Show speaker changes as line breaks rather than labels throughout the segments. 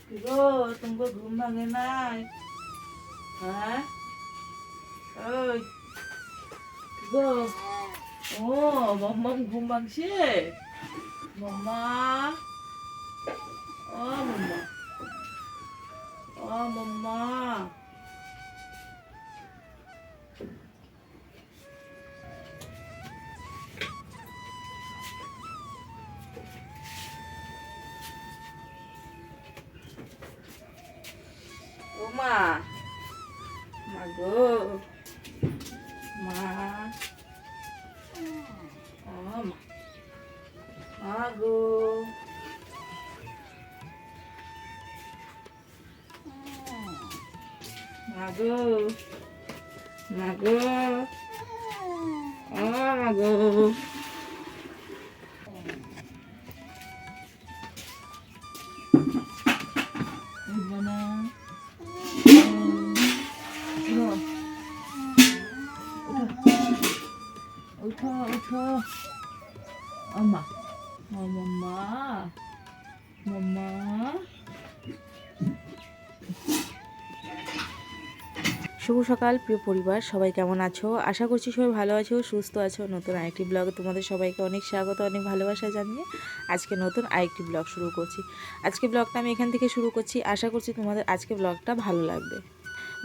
গো, তোমার ঘুম ভাঙে নাই? হ্যাঁ, ওই গো, ও মাম্মাম ঘুম ভাঙছে। মাম্মা, ও মাম্মা, ও মাম্মা। ও মা, মা গো, মা, ও মা, মা গো, মা গো, মা গো, ও মা গো। উঠবো না? উঠো, উঠো, উঠো। আম্মা, ও মাম্মা, মাম্মা। শুভ সকাল প্রিয় পরিবার, সবাই কেমন আছো? আশা করছি সবাই ভালো আছো, সুস্থ আছো। নতুন আরেকটি ব্লগে তোমাদের সবাইকে অনেক স্বাগত, অনেক ভালোবাসা জানিয়ে আজকে নতুন আরেকটি ব্লগ শুরু করছি। আজকে ব্লগটা আমি এখান থেকে শুরু করছি। আশা করছি তোমাদের আজকে ব্লগটা ভালো লাগবে।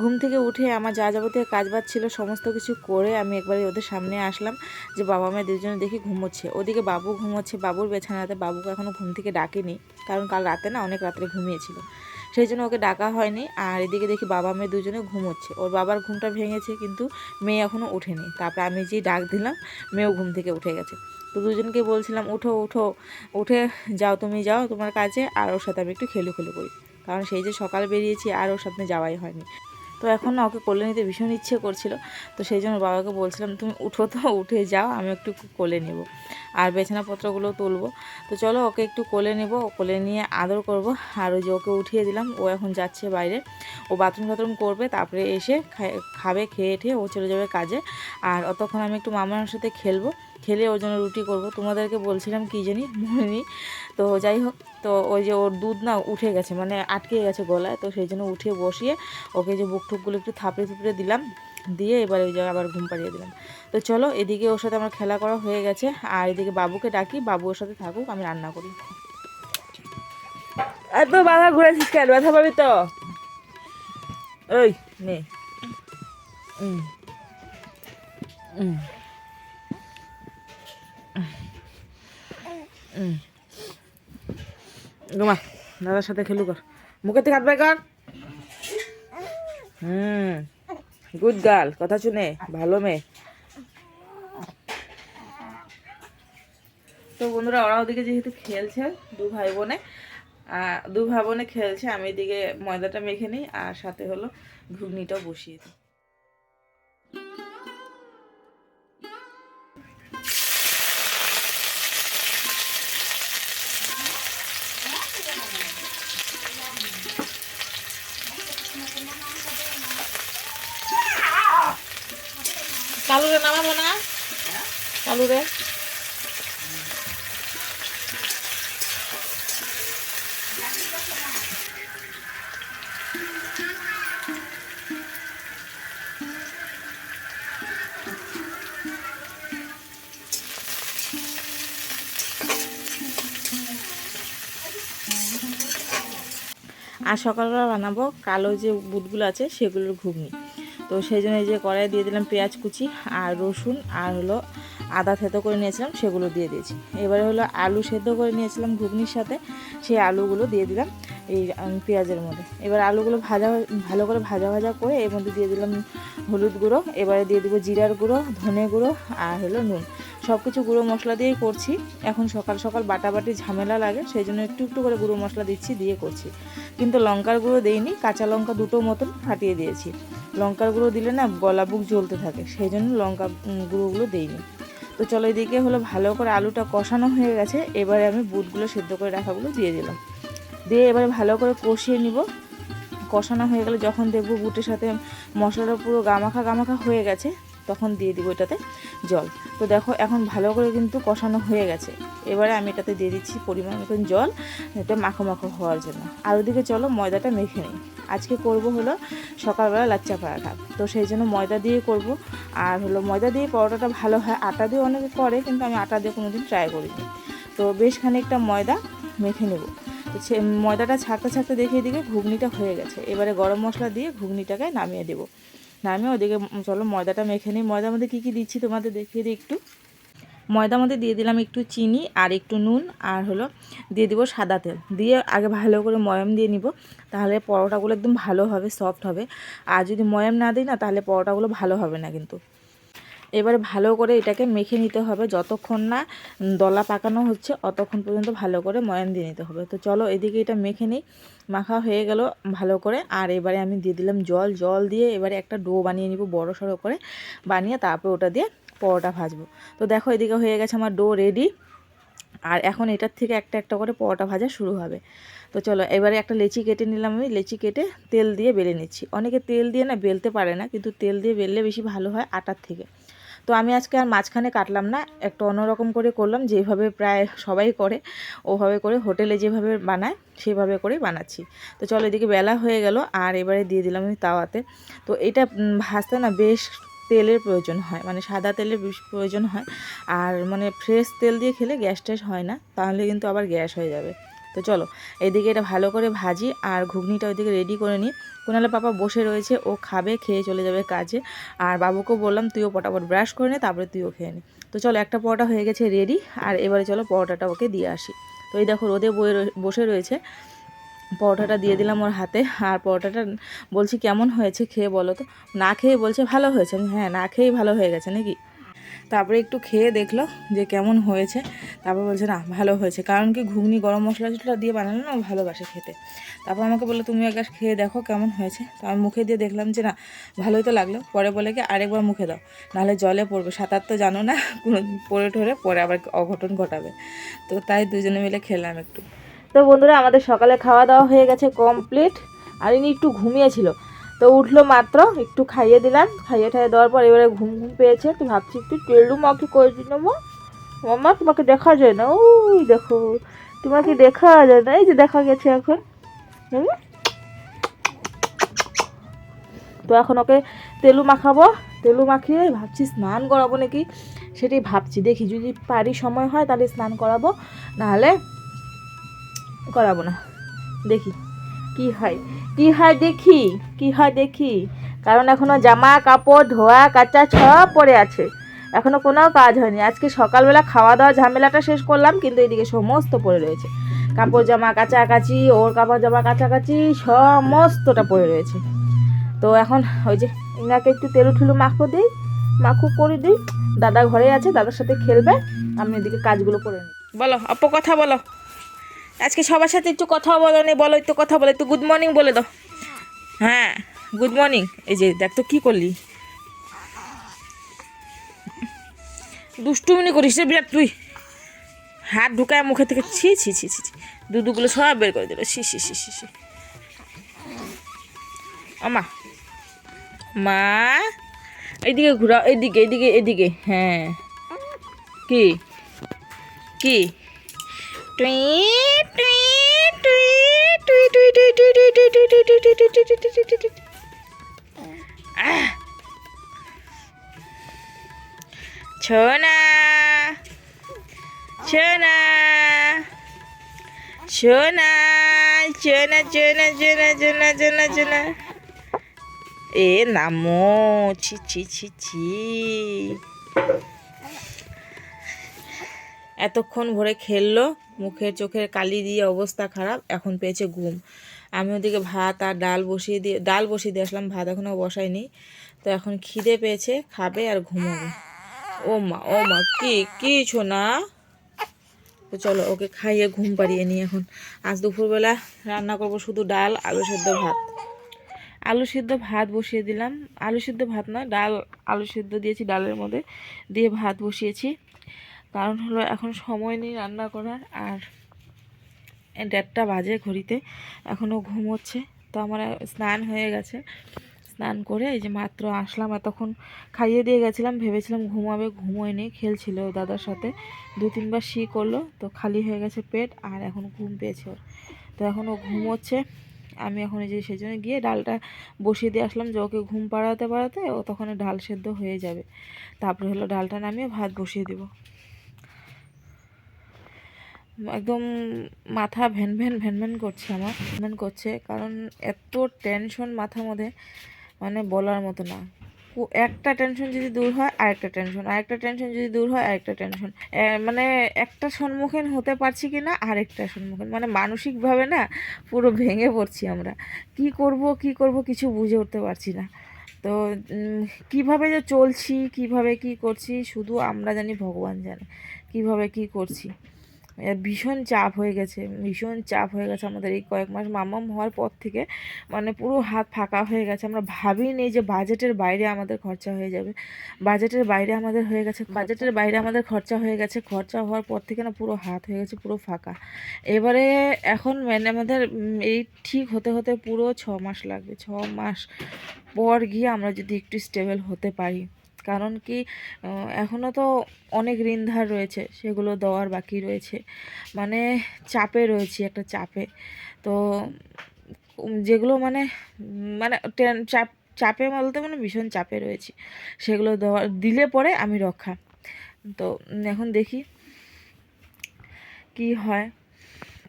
ঘুম থেকে উঠে আমার যা যাবতীয় কাজবাজ ছিল সমস্ত কিছু করে আমি একবারে ওদের সামনে আসলাম, যে বাবা মা দুজনে দেখি ঘুমোচ্ছে। ওদিকে বাবু ঘুমোচ্ছে, বাবুর বিছানাতে। বাবুকে এখনও ঘুম থেকে ডাকেনি, কারণ কাল রাতে না অনেক রাত্রে ঘুমিয়েছিল, সেই জন্য ওকে ডাকা হয়নি। আর এদিকে দেখি বাবা মেয়ে দুজনে ঘুমোচ্ছে। ওর বাবার ঘুমটা ভেঙেছে, কিন্তু মেয়ে এখনও ওঠেনি। তারপরে আমি যেই ডাক দিলাম, মেয়েও ঘুম থেকে উঠে গেছে। তো দুজনকে বলছিলাম উঠো উঠো, উঠে যাও, তুমি যাও তোমার কাজে, আর ওর সাথে আমি একটু খেলু করি, কারণ সেই যে সকাল বেরিয়েছি আর ওর সাথে যাওয়াই হয়নি। তো এখন না ওকে কোলে নিতে ভীষণ ইচ্ছে করছিল। তো সেই জন্য বাবাকে বলছিলাম তুমি উঠো, তো উঠে যাও, আমি একটু কোলে নেব আর বিছানাপত্রগুলো তুলবো। তো চলো ওকে একটু কোলে নেব, কোলে নিয়ে আদর করব। আর ওই যে ওকে উঠিয়ে দিলাম, ও এখন যাচ্ছে বাইরে, ও বাথরুম করবে, তারপরে এসে খাবে, খেয়ে ঠেয়ে ও চলে যাবে কাজে। আর অতক্ষণ আমি একটু মামার সাথে খেলবো, খেলে ওর জন্য রুটি করব। তোমাদেরকে বলছিলাম কি জানি মনে নেই। তো যাই হোক, তো ওই যে ওর দুধ না উঠে গেছে, মানে আটকে গেছে গলায়, তো সেই জন্য উঠে বসিয়ে ওকে যে বুক টুকগুলো একটু থাপড়ে থুপড়ে দিলাম, দিয়ে এবার ওই জায়গায় আবার ঘুম পাড়িয়ে দিলাম। তো চলো, এদিকে ওর সাথে আমার খেলা করা হয়ে গেছে, আর এদিকে বাবুকে ডাকি, বাবু ওর সাথে থাকুক, আমি রান্না করি। এত বাধা ঘুরেছিস কেন? ব্যথা পাবি তো। ওই নে, ঘুমা, দাদার সাথে খেলু কর, মুখের থেকে হাত বাই কর। গুড গার্ল, কথা শুনে ভালো মেয়ে। তো বন্ধুরা, ওরা ওদিকে যেহেতু খেলছে, দু ভাই বোনে খেলছে, আমি এদিকে ময়দাটা মেখে নিই, আর সাথে হলো ঘুগনিটাও বসিয়ে দিই। কালুরে নামাবো না, কালুরে। আর সকালবেলা বানাবো কালো যে বুটগুলো আছে সেগুলোর ঘুগনি। তো সেই জন্য এই যে কড়াই দিয়ে দিলাম পেঁয়াজ কুচি আর রসুন, আর হলো আদা থেতো করে নিয়েছিলাম, সেগুলো দিয়ে দিয়েছি। এবারে হলো আলু সেদ্ধ করে নিয়েছিলাম ঘুগনির সাথে, সেই আলুগুলো দিয়ে দিলাম এই পেঁয়াজের মধ্যে। এবার আলুগুলো ভালো করে ভাজা করে এর মধ্যে দিয়ে দিলাম হলুদ গুঁড়ো, এবারে দিয়ে দেবো জিরার গুঁড়ো, ধনে গুঁড়ো, আর হলো নুন। সব কিছু গুঁড়ো মশলা দিয়েই করছি। এখন সকাল সকাল বাটাবাটি ঝামেলা লাগে, সেই জন্য একটু একটু করে গুঁড়ো মশলা দিচ্ছি, দিয়ে করছি। কিন্তু লঙ্কার গুঁড়ো দেইনি, কাঁচা লঙ্কা দুটো মতন ফাটিয়ে দিয়েছি। লঙ্কার গুঁড়ো দিলে না গলা বুক জ্বলতে থাকে, সেই জন্য লঙ্কা গুঁড়োগুলো দেইনি। তো চলো, এদিকে হলো ভালো করে আলুটা কষানো হয়ে গেছে, এবারে আমি বুটগুলো সেদ্ধ করে রাখাগুলো দিয়ে দিলাম, দিয়ে এবারে ভালো করে কষিয়ে নিব। কষানো হয়ে গেলে যখন দেখবো বুটের সাথে মশলাটা পুরো গামাখা হয়ে গেছে, তখন দিয়ে দিব এটাতে জল। তো দেখো এখন ভালো করে কিন্তু কষানো হয়ে গেছে। এবারে আমি এটাতে দিয়ে দিচ্ছি পরিমাণ মতন জল, এটা মাখো মাখো হওয়ার জন্য। আর ওদিকে চলো ময়দাটা মেখে নিই। আজকে করব হলো সকালবেলা লাচ্চা পরাঠা, তো সেই জন্য ময়দা দিয়ে করব। আর হলো ময়দা দিয়ে পরোটাটা ভালো হয়, আটা দিয়ে অনেকে করে, কিন্তু আমি আটা দিয়ে কোনোদিন ট্রাই করিনি। তো বেশ খানিকটা ময়দা মেখে নেব। তো সে ময়দাটা ছাড়তে ছাড়তে দেখিয়ে দিকে ঘুগনিটা হয়ে গেছে। এবারে গরম মশলা দিয়ে ঘুগনিটাকে নামিয়ে দেবো। নামিয়ে ওদিকে চলো ময়দাটা মেখে নিই। ময়দার মধ্যে কী কী দিচ্ছি তোমাদের দেখিয়ে দিই একটু। ময়দার মধ্যে দিয়ে দিলাম একটু চিনি আর একটু নুন, আর হলো দিয়ে দিব সাদা তেল। দিয়ে আগে ভালো করে ময়াম দিয়ে নিব, তাহলে পরোটাগুলো একদম ভালো হবে, সফট হবে। আর যদি ময়াম না দিই না, তাহলে পরোটাগুলো ভালো হবে না কিন্তু। এবারে ভালো করে এটাকে মেখে নিতে হবে, যতক্ষণ না দলা পাকানো হচ্ছে অতক্ষণ পর্যন্ত ভালো করে ময়ান দিয়ে নিতে হবে। তো চলো এদিকে এটা মেখে নিই। মাখা হয়ে গেল ভালো করে। আর এবারে আমি দিয়ে দিলাম জল। জল দিয়ে এবারে একটা ডো বানিয়ে নিব, বড় সড়ো করে বানিয়ে তারপর ওটা দিয়ে পরোটা ভাজবো। তো দেখো এদিকে হয়ে গেছে আমার ডো রেডি। আর এখন এটার থেকে একটা একটা করে পরোটা ভাজা শুরু হবে। তো চলো এবারে একটা লেচি কেটে নিলাম। আমি লেচি কেটে তেল দিয়ে বেলে নিচ্ছি। অনেকে তেল দিয়ে না বেলতে পারে না, কিন্তু তেল দিয়ে বেললে বেশি ভালো হয় আটার থেকে। তো আমি আজকে আর মাঝখানে কাটলাম না, একটু অন্যরকম করে করলাম, যেভাবে প্রায় সবাই করে ওভাবে করে, হোটেলে যেভাবে বানায় সেভাবে করেই বানাচ্ছি। তো চলো এদিকে বেলা হয়ে গেল। আর এবারে দিয়ে দিলাম আমি তাওয়াতে। তো এটা ভাজতে না বেশ তেলের প্রয়োজন হয়, মানে সাদা তেলের বেশি প্রয়োজন হয়। আর মানে ফ্রেশ তেল দিয়ে খেলে গ্যাস ট্যাস হয় না, তাহলে কিন্তু আবার গ্যাস হয়ে যাবে। তো চলো এদিকে এটা ভালো করে ভাজি আর ঘুগনিটা ওইদিকে রেডি করে নিই। কুনালে পাপা বসে রয়েছে, ও খাবে, খেয়ে চলে যাবে কাজে। আর বাবুকেও বললাম তুইও পটাপট ব্রাশ করে নে, তারপরে তুইও খেয়ে নে। তো চলো একটা পরোটা হয়ে গেছে রেডি। আর এবারে চলো পরোটাটা ওকে দিয়ে আসি। তো এই দেখো রোদে বসে রয়েছে, পরোটাটা দিয়ে দিলাম ওর হাতে। আর পরোটাটা বলছি কেমন হয়েছে খেয়ে বলো তো। না খেয়ে বলছে ভালো হয়েছে। হ্যাঁ, না খেয়েই ভালো হয়ে গেছে নাকি। তারপরে একটু খেয়ে দেখলো যে কেমন হয়েছে, তারপর বলছে না ভালো হয়েছে। কারণ কি ঘুগনি গরম মশলা টশলা দিয়ে বানানো না, ও ভালোবাসে খেতে। তারপর আমাকে বললো তুমি একবার খেয়ে দেখো কেমন হয়েছে। তো আমি মুখে দিয়ে দেখলাম যে না ভালোই তো লাগলো। পরে বলে কি আরেকবার মুখে দাও, নাহলে জলে পড়বে, সাঁতার তো জানো না, কোনো পড়ে ঠরে পরে আবার অঘটন ঘটাবে। তো তাই দুজনে মিলে খেলাম একটু। তো বন্ধুরা আমাদের সকালে খাওয়া দাওয়া হয়ে গেছে কমপ্লিট। আর ইনি একটু ঘুমিয়েছিল, তো উঠলো মাত্র, একটু খাইয়ে দিলাম। খাইয়ে ঠাইয়ে দেওয়ার পর এবারে ঘুম ঘুম পেয়েছে। তো ভাবছি একটু টেলু মাকে করে দিই নেবো। মাম্মা তোমাকে দেখা যায় না, ওই দেখো তোমাকে দেখা যায় না, এই যে দেখা গেছে এখন। তো এখন ওকে তেলু মাখাবো। তেলু মাখিয়ে ভাবছি স্নান করাবো নাকি, সেটাই ভাবছি। দেখি যদি পারি সময় হয় তাহলে স্নান করাবো, নাহলে করাবো না। দেখি কি হয়, কি হয় দেখি, কি হয় দেখি। কারণ এখনও জামা কাপড় ধোয়া কাচা সব পড়ে আছে, এখনও কোনো কাজ হয়নি। আজকে সকালবেলা খাওয়া দাওয়া ঝামেলাটা শেষ করলাম, কিন্তু এদিকে সমস্ত পড়ে রয়েছে। কাপড় জামা কাচাকাচি, ওর কাপড় জামা কাচাকাচি সমস্তটা পড়ে রয়েছে। তো এখন ওই যে ইনাকে একটু তেলু ঠুলু দিই, মাখু করে দিই। দাদা ঘরে আছে, দাদার সাথে খেলবে, আমি এদিকে কাজগুলো করে নিই। বলো অপ কথা বলো, আজকে সবার সাথে একটু কথা বলো নি, বলো একটু কথা বলো, একটু গুড মর্নিং বলে দাও। হ্যাঁ গুড মর্নিং। এই যে দেখ তো কী করলি, দুষ্টুমিনি করিস রে বিরাট তুই। হাত ঢুকায় মুখে থেকে, ছি ছি ছি ছি ছি, দুধুগুলো সব বের করে দিল, she she she she she. আমা মা এইদিকে ঘুরাও, এইদিকে এইদিকে এইদিকে, হ্যাঁ। কি কি টুই টুই টুই টুই টুই টুই টুই টুই টুই টুই টুই টুই টুই টুই টুই টুই টুই টুই। সোনা সোনা সোনা সোনা সোনা সোনা সোনা সোনা সোনা। এ নামো, ছি ছি ছি ছি। এতক্ষণ ভরে খেললো, মুখের চোখের কালি দিয়ে অবস্থা খারাপ, এখন পেয়েছে ঘুম। আমি ওদিকে ভাত আর ডাল বসিয়ে দিয়ে আসলাম, ভাত এখনও বসাইনি। তো এখন খিদে পেয়েছে, খাবে আর ঘুমোবে। ও মা কি কিছু না। তো চলো ওকে খাইয়ে ঘুম পাড়িয়ে নিই এখন। আজ দুপুরবেলা রান্না করব শুধু ডাল, আলু সেদ্ধ ভাত। আলু সিদ্ধ ভাত বসিয়ে দিলাম, আলু সিদ্ধ ভাত নয় ডাল, আলু সিদ্ধ দিয়েছি ডালের মধ্যে, দিয়ে ভাত বসিয়েছি। কারণ হলো এখন সময় নেই রান্না করার। আর 1:30 বাজে ঘড়িতে, এখনও ঘুমোচ্ছে। তো আমার স্নান হয়ে গেছে, স্নান করে এই যে মাত্র আসলাম, এতক্ষণ খাইয়ে দিয়ে গেছিলাম, ভেবেছিলাম ঘুমাবে, ঘুমোয়নি, খেলছিল দাদার সাথে, 2-3 বার শি করলো তো খালি হয়ে গেছে পেট, আর এখন ঘুম পেয়েছে ওর। তো এখন ও ঘুমোচ্ছে। আমি এখন এই যে সেই জন্য গিয়ে ডালটা বসিয়ে দিয়ে আসলাম, যে ওকে ঘুম পাড়াতে পাড়াতে ও তখন ডাল সেদ্ধ হয়ে যাবে। তারপরে হলো ডালটা নামিয়ে ভাত বসিয়ে দেবো। একদম মাথা ভ্যান ভ্যান ভ্যান ভ্যান করছে, আমার ভ্যান করছে, কারণ এত টেনশন মাথার মধ্যে, মানে বলার মতো না। একটা টেনশন যদি দূর হয় আরেকটা টেনশন, আরেকটা টেনশন যদি দূর হয় আরেকটা টেনশন, মানে একটা সম্মুখীন হতে পারছি কি না আরেকটা সম্মুখীন, মানে মানসিকভাবে না পুরো ভেঙে পড়ছি আমরা। কি করব কি করব কিছু বুঝে উঠতে পারছি না। তো কিভাবে যে চলছি, কিভাবে কি করছি শুধু আমরা জানি, ভগবান জানে কিভাবে কি করছি। ভীষণ চাপ হয়ে গেছে, ভীষণ চাপ হয়ে গেছে আমাদের এই কয়েক মাস মাম্মাম হওয়ার পর থেকে, মানে পুরো হাত ফাঁকা হয়ে গেছে। আমরা ভাবিনি যে বাজেটের বাইরে আমাদের খরচা হয়ে যাবে, বাজেটের বাইরে আমাদের হয়ে গেছে, বাজেটের বাইরে আমাদের খরচা হয়ে গেছে। খরচা হওয়ার পর থেকে না পুরো হাত হয়ে গেছে, পুরো ফাঁকা। এবারে এখন মানে আমাদের এই ঠিক হতে হতে পুরো 6 মাস লাগবে। 6 মাস পর গিয়ে আমরা যদি একটু স্টেবল হতে পারি, কারণ কি এখনও তো অনেক ঋণ ধার রয়েছে, সেগুলো দেওয়ার বাকি রয়েছে, মানে চাপে রয়েছি, একটা চাপে। তো যেগুলো মানে মানে চাপ, চাপে বলতে মানে ভীষণ চাপে রয়েছি, সেগুলো দিলে পরে আমি রক্ষা। তো এখন দেখি কি হয়,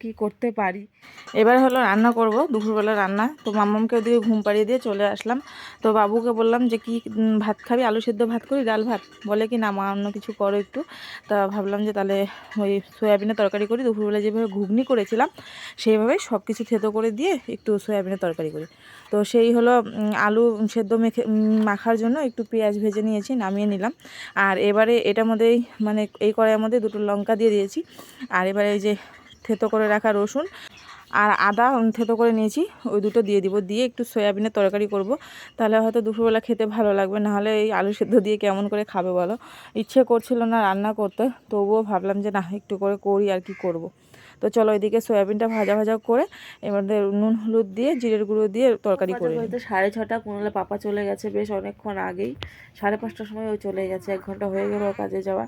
কি করতে পারি। এবার হলো রান্না করব, দুপুরবেলা রান্না। তো মাম্মামকে ওদিকে ঘুম পাড়িয়ে দিয়ে চলে আসলাম। তো বাবুকে বললাম যে কি ভাত খাবি, আলু সেদ্ধ ভাত করি, ডাল ভাত, বলে কি না মা অন্য কিছু করো একটু। তা ভাবলাম যে তাহলে ওই সয়াবিনের তরকারি করি, দুপুরবেলা যেভাবে ঘুগনি করেছিলাম সেইভাবেই সব কিছু থেতো করে দিয়ে একটু সয়াবিনের তরকারি করি। তো সেই হলো আলু সেদ্ধ মাখার জন্য একটু পেঁয়াজ ভেজে নিয়েছি, নামিয়ে নিলাম। আর এবারে এটার মধ্যেই মানে এই কড়াইয়ের মধ্যে 2টো লঙ্কা দিয়ে দিয়েছি, আর এবারে এই যে থেতো করে রাখা রসুন আর আদা থেতো করে নিয়েছি, ওই দুটো দিয়ে দিব, দিয়ে একটু সয়াবিনের তরকারি করব। তাহলে হয়তো দুপুরবেলা খেতে ভালো লাগবে, নাহলে এই আলু সেদ্ধ দিয়ে কেমন করে খাবে বলো। ইচ্ছে করছিল না রান্না করতে, তবুও ভাবলাম যে না একটু করে করি, আর কি করব। তো চলো এদিকে সয়াবিনটা ভাজা ভাজা করে এবার নুন হলুদ দিয়ে জিরের গুঁড়ো দিয়ে তরকারি করে। হয়তো 6:30 কোনোলে পাপা চলে গেছে বেশ অনেকক্ষণ আগেই, 5:30টার সময় ও চলে গেছে, 1 ঘন্টা হয়ে গেল কাজে যাওয়া।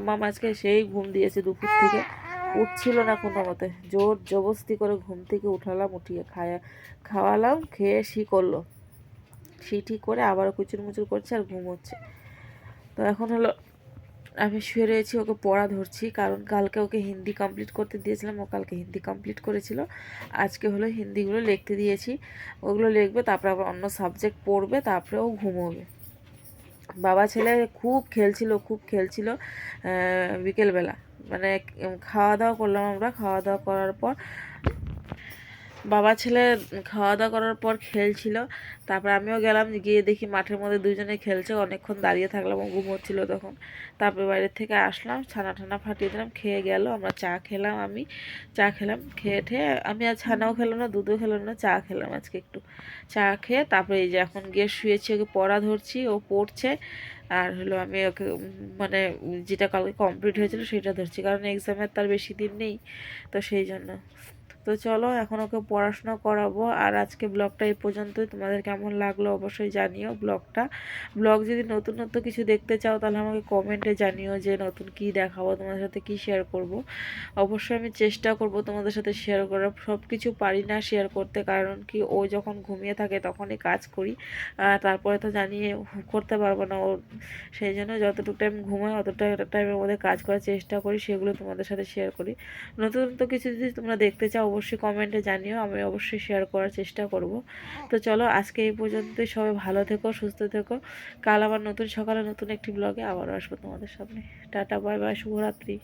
মামা আজকে সেই ঘুম দিয়েছে দুপুর থেকে, উঠছিল না কোনো মতে, জোর জবরদস্তি করে ঘুম থেকে উঠালাম, উঠিয়ে খাওয়ালাম, খেয়ে শি করলো, শি ঠিক করে আবার কুচুর মুচুর করছে আর ঘুম হচ্ছে। তো এখন হলো আমি শুয়ে রয়েছি, ওকে পড়া ধরছি, কারণ কালকে ওকে হিন্দি কমপ্লিট করতে দিয়েছিলাম, ও কালকে হিন্দি কমপ্লিট করেছিল। আজকে হলো হিন্দিগুলো লিখতে দিয়েছি, ওগুলো লিখবে, তারপরে আবার অন্য সাবজেক্ট পড়বে, তারপরে ও ঘুমোবে। বাবা ছেলে খুব খেলছিল, খুব খেলছিল বিকেলবেলা, মানে খাওয়া দাওয়া করলাম আমরা, খাওয়া দাওয়া করার পর বাবা ছেলে খাওয়া দাওয়া করার পর খেলছিল। তারপর আমিও গেলাম, গিয়ে দেখি মাঠের মধ্যে দুজনে খেলছে, অনেকক্ষণ দাঁড়িয়ে থাকলাম, ও ঘুমোচ্ছিল তখন। তারপর বাইরের থেকে আসলাম, ছানা ঠানা ফাটিয়ে দিলাম, খেয়ে গেল, আমরা চা খেলাম, আমি চা খেলাম, খেয়ে ঠেয়ে আমি আর ছানাও খেলাম না, দুধও খেলাম না, চা খেলাম আজকে একটু। চা খেয়ে তারপরে এই যে এখন গিয়ে শুয়েছি, ওকে পড়া ধরছি, ও পড়ছে। আর হলো আমি ওকে মানে যেটা কালকে কমপ্লিট হয়েছিল সেটা ধরছি, কারণ এক্সামের তার বেশি দিন নেই, তো সেই জন্য। তো চলো এখন ওকে পড়াশোনা করাবো। আর আজকে ব্লগটা এই পর্যন্তই, তোমাদের কেমন লাগলো অবশ্যই জানিও ব্লগ যদি নতুন নতুন কিছু দেখতে চাও তাহলে আমাকে কমেন্টে জানিও যে নতুন কি দেখাবো, তোমাদের সাথে কি শেয়ার করব। অবশ্যই আমি চেষ্টা করব তোমাদের সাথে শেয়ার করার, সব কিছু পারি না শেয়ার করতে, কারণ কি ও যখন ঘুমিয়ে থাকে তখনই কাজ করি, তারপরে তো জানিয়ে করতে পারবো না ও, সেই জন্য যতটুকু টাইম ঘুমাই অতটা টাইমের মধ্যে কাজ করার চেষ্টা করি, সেগুলো তোমাদের সাথে শেয়ার করি। নতুন তো কিছু যদি তোমরা দেখতে চাও অবশ্যই কমেন্টে জানিও, আমি অবশ্যই শেয়ার করার চেষ্টা করব। তো চলো আজকে এই পর্যন্তই, সবাই ভালো থেকো, সুস্থ থেকো। কাল আবার নতুন সকালে নতুন একটি ব্লগে আবারও আসবো তোমাদের সামনে। টাটা, বাই বাই, শুভরাত্রি।